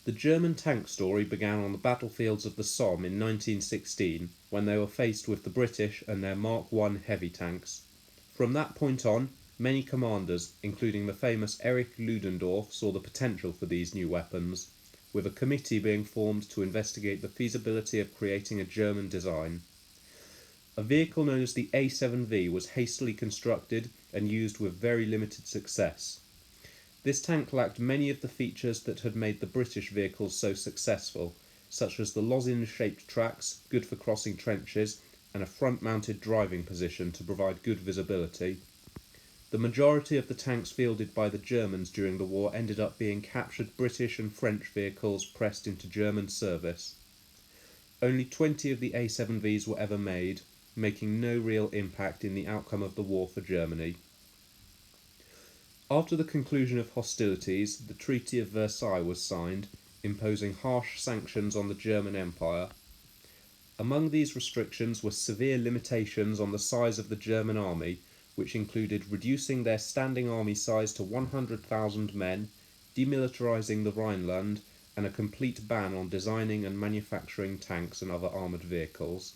The German tank story began on the battlefields of the Somme in 1916 when they were faced with the British and their Mark I heavy tanks. From that point on, many commanders, including the famous Erich Ludendorff, saw the potential for these new weapons, with a committee being formed to investigate the feasibility of creating a German design. A vehicle known as the A7V was hastily constructed and used with very limited success. This tank lacked many of the features that had made the British vehicles so successful, such as the lozenge-shaped tracks, good for crossing trenches, and a front-mounted driving position to provide good visibility. The majority of the tanks fielded by the Germans during the war ended up being captured British and French vehicles pressed into German service. Only 20 of the A7Vs were ever made, making no real impact in the outcome of the war for Germany. After the conclusion of hostilities, the Treaty of Versailles was signed, imposing harsh sanctions on the German Empire. Among these restrictions were severe limitations on the size of the German army, which included reducing their standing army size to 100,000 men, demilitarizing the Rhineland, and a complete ban on designing and manufacturing tanks and other armoured vehicles.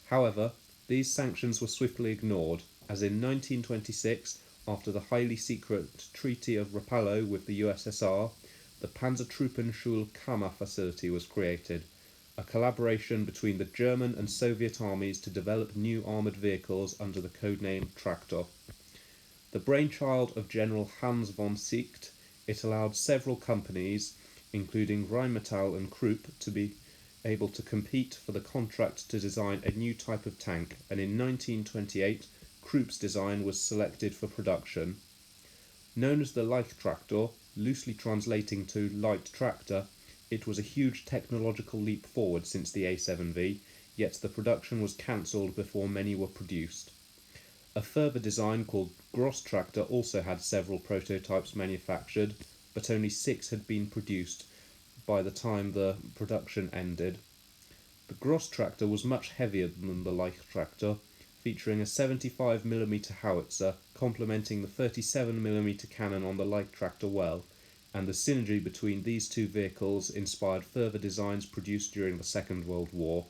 However, these sanctions were swiftly ignored, as in 1926, after the highly secret Treaty of Rapallo with the USSR, the Panzertruppenschule-Kammer facility was created, a collaboration between the German and Soviet armies to develop new armoured vehicles under the codename Traktor. The brainchild of General Hans von Sicht, it allowed several companies, including Rheinmetall and Krupp, to be able to compete for the contract to design a new type of tank, and in 1928 Krupp's design was selected for production. Known as the Leichttraktor, loosely translating to light tractor, it was a huge technological leap forward since the A7V, yet the production was cancelled before many were produced. A further design called Grosstraktor also had several prototypes manufactured, but only 6 had been produced by the time the production ended. The Grosstraktor was much heavier than the Leichttraktor, featuring a 75mm howitzer complementing the 37mm cannon on the Leichttraktor well, and the synergy between these two vehicles inspired further designs produced during the Second World War.